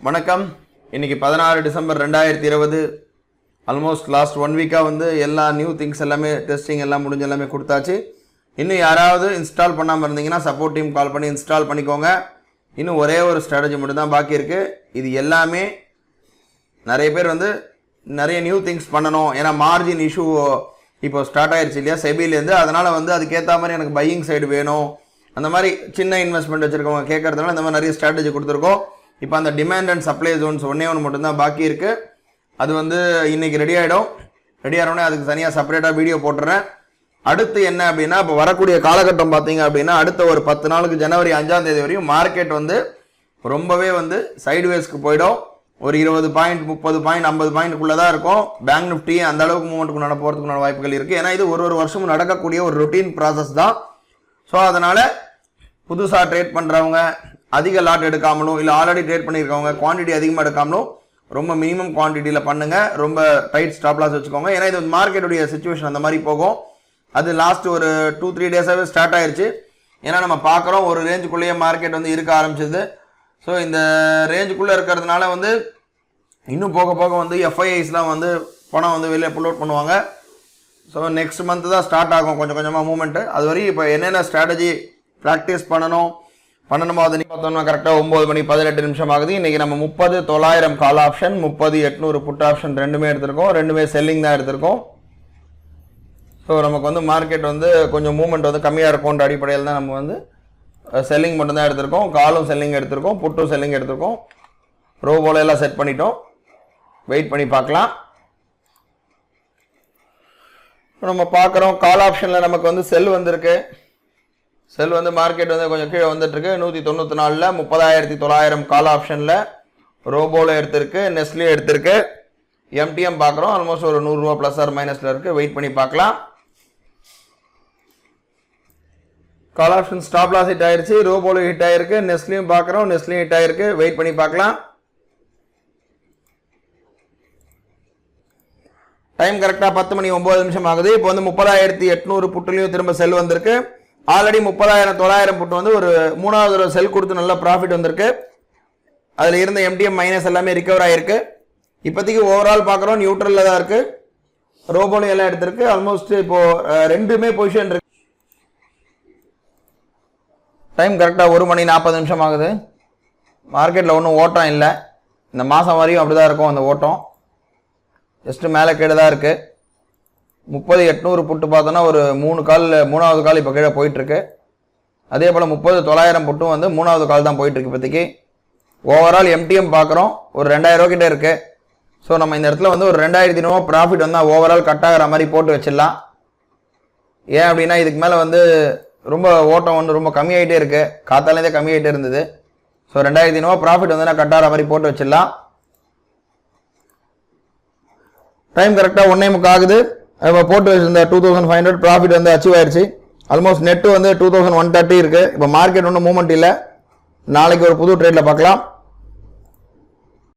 வணக்கம். இன்னைக்கு 16 December 2020. Almost last 1 வீக்காக வந்து எல்லா நியூ திங்ஸ் எல்லாமே டெஸ்டிங் எல்லாம் முடிஞ்சு எல்லாமே கொடுத்தாச்சு. இன்னும் யாராவது இன்ஸ்டால் பண்ணாமல் இருந்தீங்கன்னா சப்போர்ட் டீம் கால் பண்ணி இன்ஸ்டால் பண்ணிக்கோங்க. இன்னும் ஒரே ஒரு ஸ்ட்ராட்டஜி மட்டும் தான் பாக்கி இருக்குது. இது எல்லாமே நிறைய பேர் வந்து நிறைய நியூ திங்ஸ் பண்ணணும், ஏன்னா மார்ஜின் இஷ்யூ இப்போ ஸ்டார்ட் ஆயிடுச்சு இல்லையா செபிலேருந்து. அதனால் வந்து அதுக்கேற்ற மாதிரி எனக்கு பையிங் சைடு வேணும், அந்த மாதிரி சின்ன இன்வெஸ்ட்மெண்ட் வச்சுருக்கவங்க கேட்கறதுனால இந்த மாதிரி நிறைய ஸ்ட்ராட்டஜி கொடுத்துருக்கோம். இப்போ அந்த டிமாண்ட் அண்ட் சப்ளை ஜோன்ஸ் ஒன்றே மட்டும்தான் பாக்கி இருக்குது. அது வந்து இன்றைக்கி ரெடி ஆகிடும். ரெடி ஆனோடனே அதுக்கு தனியாக செப்பரேட்டாக வீடியோ போட்டுறேன். அடுத்து என்ன அப்படின்னா, இப்போ வரக்கூடிய காலகட்டம் பார்த்தீங்க அப்படின்னா அடுத்த ஒரு 10 நாளுக்கு ஜனவரி 5ஆம் தேதி வரையும் மார்க்கெட் வந்து ரொம்பவே வந்து சைட்வேஸ்க்கு போயிடும். ஒரு 20 பாயிண்ட் 30 பாயிண்ட் 50 பாயிண்ட்டுக்குள்ளே தான் இருக்கும். பேங்க் நிஃப்டி அந்த அளவுக்கு மூவ்மெண்ட்டுக்கு போகிறதுக்குள்ள வாய்ப்புகள் இருக்குது. ஏன்னா இது ஒரு வருஷமும் நடக்கக்கூடிய ஒரு ரொட்டீன் ப்ராசஸ் தான். ஸோ அதனால் புதுசாக ட்ரேட் பண்ணுறவங்க அதிக லாட் எடுக்காமலும், இல்லை ஆல்ரெடி ட்ரேட் பண்ணியிருக்கவங்க குவான்டிட்டி அதிகமாக எடுக்காமலும் ரொம்ப மினிமம் குவான்டிட்டியில் பண்ணுங்கள். ரொம்ப டைட் ஸ்டாப் லாஸ் வச்சுக்கோங்க. ஏன்னா இது மார்க்கெட்டுடைய சிச்சுவேஷன் அந்த மாதிரி போகும். அது லாஸ்ட் ஒரு 2-3 டேஸாகவே ஸ்டார்ட் ஆயிடுச்சு. ஏன்னா நம்ம பார்க்குறோம் ஒரு ரேஞ்சுக்குள்ளேயே மார்க்கெட் வந்து இருக்க ஆரம்பிச்சது. ஸோ இந்த ரேஞ்சுக்குள்ளே இருக்கிறதுனால வந்து இன்னும் போக போக வந்து எஃப்ஐஐஸ்லாம் வந்து பணம் வந்து வெளியே புல் அவுட் பண்ணுவாங்க. ஸோ நெக்ஸ்ட் மந்த் தான் ஸ்டார்ட் ஆகும் கொஞ்சம் கொஞ்சமாக மூவ்மெண்ட்டு. அது வரையும் இப்போ என்னென்ன ஸ்ட்ராட்டஜி ப்ராக்டிஸ் பண்ணணுமோ அதை பார்த்தோம்னா கரெக்டாக 9 மணி 18 நிமிஷம் ஆகுது. இன்றைக்கி நம்ம 30,900 கால் ஆப்ஷன், 30,800 புட் ஆப்ஷன் ரெண்டுமே எடுத்திருக்கோம். ரெண்டுமே செல்லிங் தான் எடுத்திருக்கோம். ஸோ நமக்கு வந்து மார்க்கெட் வந்து கொஞ்சம் மூவ்மெண்ட் வந்து கம்மியாக இருக்கும்ன்ற அடிப்படையில் தான் நம்ம வந்து செல்லிங் மட்டும்தான் எடுத்திருக்கோம். காலும் செல்லிங் எடுத்திருக்கோம், புட்டும் செல்லிங் எடுத்திருக்கோம். ரோபோல எல்லாம் செட் பண்ணிட்டோம். வெயிட் பண்ணி பார்க்கலாம். நம்ம பார்க்குறோம் கால் ஆப்ஷனில் நமக்கு வந்து செல் வந்திருக்கு. செல் வந்து மார்க்கெட் வந்து கொஞ்சம் கீழே வந்துட்டுருக்கு. 194ல் 30,900 கால் ஆப்ஷனில் ரோபோவில் எடுத்திருக்கு, நெஸ்லே எடுத்திருக்கு. எம்டிஎம் பார்க்குறோம் ஆல்மோஸ்ட் ஒரு 100 ரூபா ப்ளஸ் ஆர் மைனஸில் இருக்குது. வெயிட் பண்ணி பார்க்கலாம். Call option stop loss hit ஆயிடுச்சு, ரோபோவில் ஹிட் ஆயிருக்கு, நெஸ்லையும் பார்க்குறோம், நெஸ்லையும் ஹிட் ஆயிருக்கு. வெயிட் பண்ணி பார்க்கலாம். டைம் கரெக்டாக 10 மணி 9 நிமிஷம் ஆகுது. இப்போ வந்து 30,800 புட்டுலையும் திரும்ப செல் வந்திருக்கு. ஆல்ரெடி 30,900 புட்டு வந்து ஒரு 3வது செல் கொடுத்து நல்ல ப்ராஃபிட் வந்திருக்கு. அதில் இருந்த எம்டிஎம் மைனஸ் எல்லாமே ரிகவர் ஆகிருக்கு. இப்போதைக்கு ஓவரால் பார்க்குறோம் நியூட்ரலில் தான் இருக்குது. ரோபோலையும் எல்லாம் எடுத்திருக்கு. ஆல்மோஸ்ட் இப்போது ரெண்டுமே பொசிஷன் இருக்கு. டைம் கரெக்டாக 1 மணி 40 நிமிஷம் ஆகுது. மார்க்கெட்டில் ஒன்றும் ஓட்டம் இல்லை. இந்த மாதம் வரையும் அப்படி தான் இருக்கும் அந்த ஓட்டம். ஜஸ்ட்டு மேலே கீழே தான் இருக்குது. 30,800 புட்டு பார்த்தோன்னா ஒரு 3வது கால் இப்போ கீழே போயிட்டுருக்கு. அதே போல் 30,900 புட்டும் வந்து 3வது கால் தான் போயிட்டுருக்கு இப்போதைக்கு. ஓவரால் எம்டிஎம் பார்க்குறோம் ஒரு 2,000 ரூபா கிட்டே இருக்குது. ஸோ நம்ம இந்த இடத்துல வந்து ஒரு 2,000 ப்ராஃபிட் வந்தால் ஓவரால் கட் ஆகிற மாதிரி போட்டு வச்சிடலாம். ஏன் அப்படின்னா இதுக்கு மேலே வந்து ரொம்ப ஓட்டம் வந்து ரொம்ப கம்மியாகிட்டே இருக்குது. காத்தாலேருந்தே கம்மியாகிட்டே இருந்தது. ஸோ 2,000 ப்ராஃபிட் வந்து கட் ஆகிற மாதிரி போட்டு வச்சிடலாம். டைம் கரெக்டாக 1:30 ஆகுது. இப்போ போட்டு வச்சிருந்த 2,500 ப்ராஃபிட் வந்து அச்சீவ் ஆயிடுச்சு. ஆல்மோஸ்ட் நெட்டு வந்து 2,130 இருக்குது. இப்போ மார்க்கெட் ஒன்றும் மூவ்மெண்ட் இல்லை. நாளைக்கு ஒரு புது ட்ரேடில் பார்க்கலாம்.